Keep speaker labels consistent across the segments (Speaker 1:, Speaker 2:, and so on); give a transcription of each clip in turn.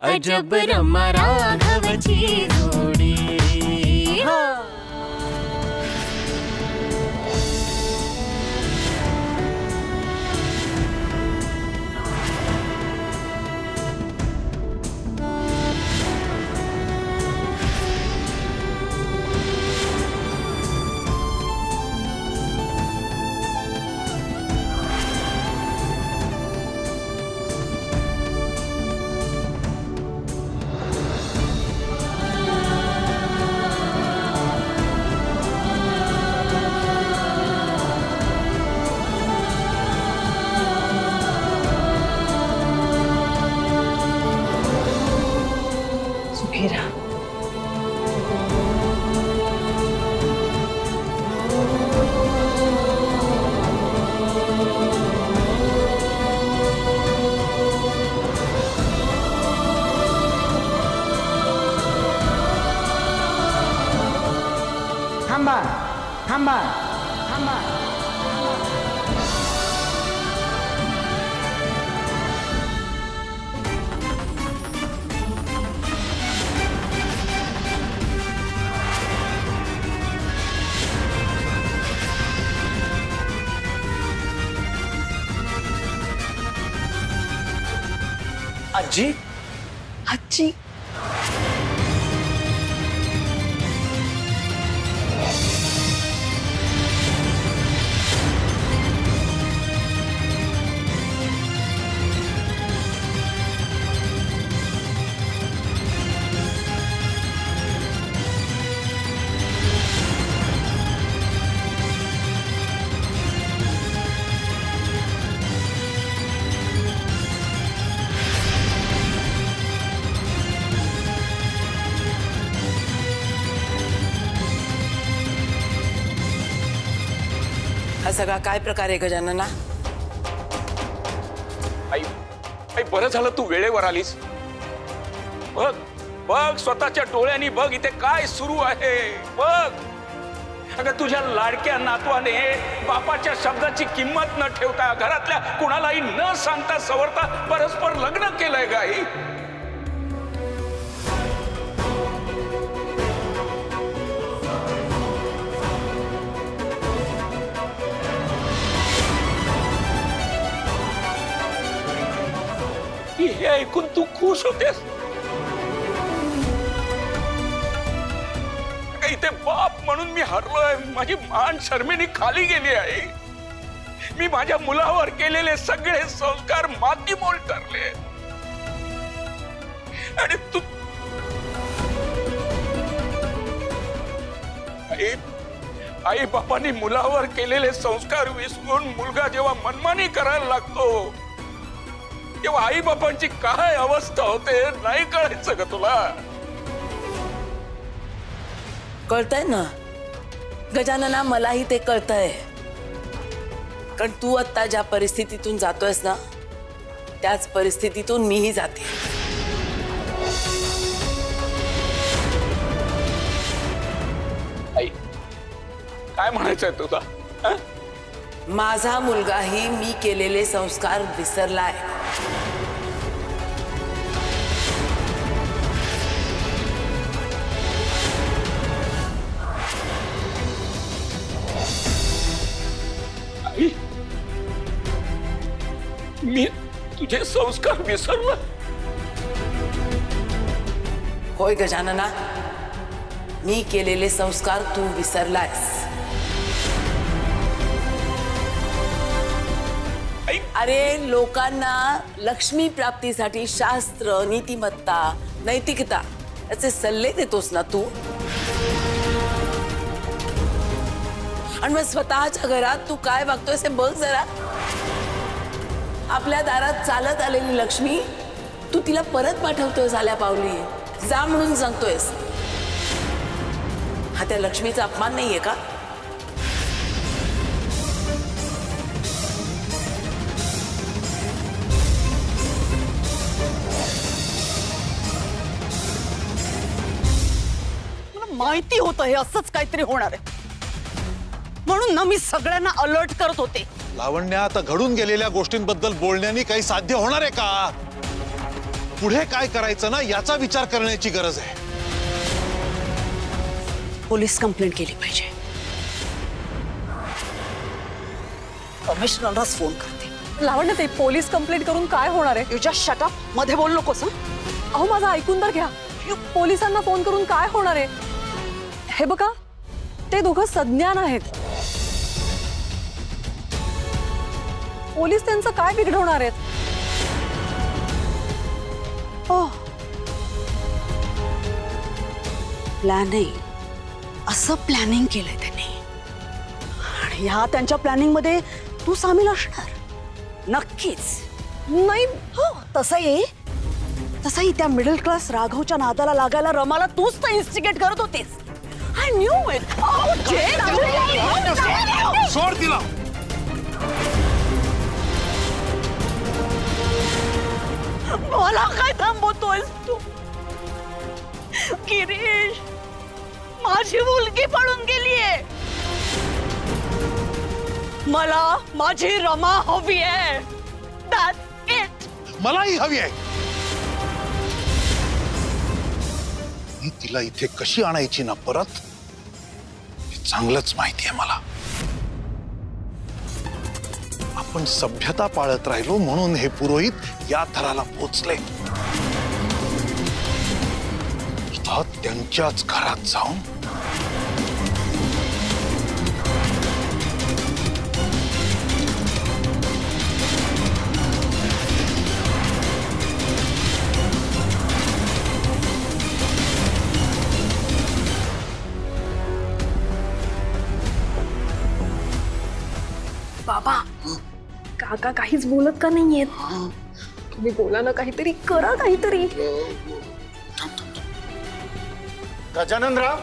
Speaker 1: अजब रमा राघवची जोडी।
Speaker 2: थांबा थांबा थांबा।
Speaker 3: आजी
Speaker 4: आजी हा सगळा काय प्रकार आहे गजानना?
Speaker 5: आई आई बरं झालं तू वेळेवर आलीस। बघ बघ स्वतःच्या डोळ्यांनी बघ इथे काय सुरू आहे बघ। अगं तुझ्या लाडक्या नातवाने बापाच्या शब्दाची किंमत न ठेवता घरातल्या कुणालाही न सांगता सवरता परस्पर लग्न केलंय ग आई। हे ऐकून तू खुश होतेस? इथे बाप म्हणून मी हरलोय, माझी मान शर्मेने खाली गेली आहे। मी माझ्या मुलावर केलेले सगळे संस्कार मातीमोल ठरले आणि तू आई बापांनी मुलावर केलेले संस्कार विसरून मुलगा जेव्हा मनमानी करायला लागतो तेव्हा आई बापांची काय अवस्था होते नाही कळायचं का तुला?
Speaker 4: कळतंय ना गजानना, मलाही ते कळतंय। कारण तू आता ज्या परिस्थितीतून जातोयस ना त्याच परिस्थितीतून मीही जाते।
Speaker 5: आई काय म्हणायचंय तुला?
Speaker 4: माझा मुलगाही मी केलेले संस्कार विसरलाय।
Speaker 5: मी तुझे संस्कार विसरलो?
Speaker 4: होय गजानना, मी केलेले संस्कार तू विसरलायस। अरे लोकांना लक्ष्मी प्राप्तीसाठी शास्त्र, नीतिमत्ता, नैतिकता याचे सल्ले देतोस ना तू। आणि मग स्वतःच्या घरात तू काय वागतोयस हे बघ जरा। आपल्या दारात चालत आलेली लक्ष्मी तू तिला परत पाठवतोयस आल्या पावली, जा म्हणून सांगतोयस। हा त्या लक्ष्मीचा अपमान नाहीये का?
Speaker 6: मला माहिती होतं हे असंच काहीतरी होणार आहे, म्हणून ना मी सगळ्यांना अलर्ट करत होते।
Speaker 7: लावण्या, आता घडून गेलेल्या गोष्टींबद्दल बोलण्याने काही साध्य होणार आहे का? पुढे काय करायचं ना याचा विचार करण्याची गरज आहे.
Speaker 6: पोलीस कंप्लेंट केली पाहिजे. कमिशनरलाच फोन करते.
Speaker 8: लावण्य ते पोलीस कंप्लेंट करून काय होणार आहे?
Speaker 6: You just shut up. मध्ये बोल नकोस.
Speaker 8: अहो माझं ऐकून तर घ्या. पोलिसांना फोन करून काय होणार आहे? हे बघा, ते दोघं सज्ञान आहेत. पोलीस त्यांचं काय बिघडवणार आहेत?
Speaker 6: प्लॅनिंग, असं प्लॅनिंग केलंय त्यांनी. आणि ह्या त्यांच्या प्लॅनिंग मध्ये तू सामील असणार नक्कीच.
Speaker 8: नाही.
Speaker 6: हो तसंही त्या मिडल क्लास राघवच्या नादाला लागायला रमाला तूच तर इन्स्टिगेट करत होतीस. I knew it.
Speaker 7: सोड तिला.
Speaker 6: मला काय थांबवतोयस तू? गिरीश, माझी मुलगी पळून गेलीये. मला माझी रमा हवी आहे. That's it.
Speaker 7: मलाही हवी आहे. मी तिला इथे कशी आणायची ना परत हे चांगलंच माहिती आहे मला. आपण सभ्यता पाळत राहिलो म्हणून हे पुरोहित या थराला पोचले. आता त्यांच्याच घरात जाऊन
Speaker 8: बाबा, काका काहीच बोलत का नाहीयेत? तुम्ही बोला ना, काहीतरी करा काहीतरी.
Speaker 9: गजाननराव,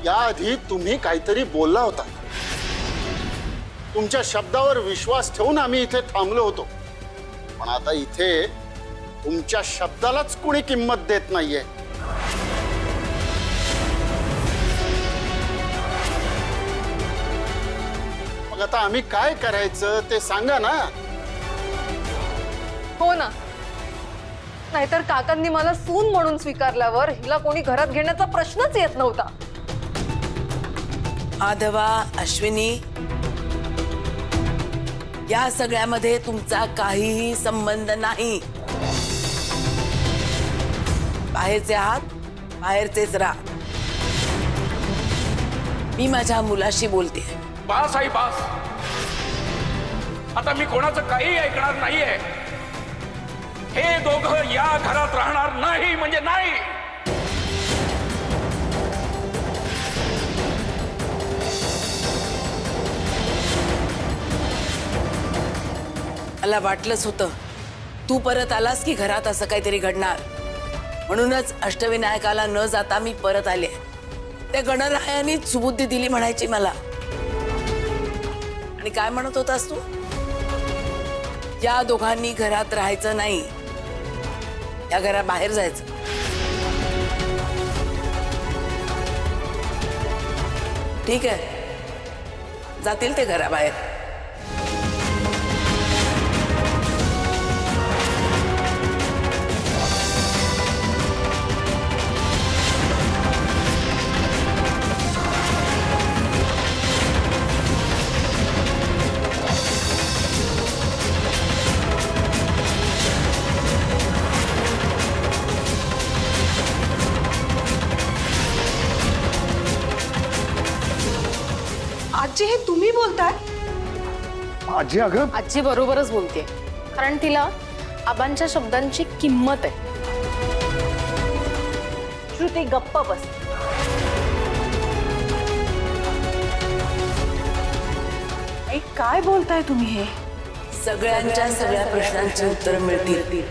Speaker 9: याआधी तुम्ही काहीतरी बोलला होता. तुमच्या शब्दावर विश्वास ठेवून आम्ही इथे थांबलो होतो. पण आता इथे तुमच्या शब्दालाच कोणी किंमत देत नाहीये. मग आता आम्ही काय करायचं ते सांगा ना.
Speaker 8: हो ना, नाहीतर काकांनी मला सून म्हणून स्वीकारल्यावर हिला कोणी घरात घेण्याचा प्रश्नच येत नव्हता.
Speaker 4: आधवा, अश्विनी, या सगळ्यामध्ये तुमचा काहीही संबंध नाही. बाहेरचे आहात, बाहेरचेच राहा. मी माझ्या मुलाशी बोलते.
Speaker 5: बास आई बास. आता मी कोणाचं काही ऐकणार नाहीये. हे दोघं या घरात राहणार नाही म्हणजे नाही.
Speaker 4: मला वाटलंच होतं तू परत आलास की घरात असं काहीतरी घडणार. म्हणूनच अष्टविनायकाला न जाता मी परत आले. त्या गणरायांनी सुबुद्धी दिली म्हणायची मला. आणि काय म्हणत होतास तू? या दोघांनी घरात राहायचं नाही, या घराबाहेर जायचं. ठीक आहे, जातील ते घराबाहेर.
Speaker 8: आजी, हे तुम्ही बोलताय?
Speaker 9: आजी, अगं
Speaker 10: आजी बरोबरच बोलते, कारण तिला आबांच्या शब्दांची किंमत आहे.
Speaker 6: श्रुती गप्प बस.
Speaker 8: काय बोलताय तुम्ही? हे
Speaker 4: सगळ्यांच्या सगळ्या प्रश्नांची उत्तरं मिळतील.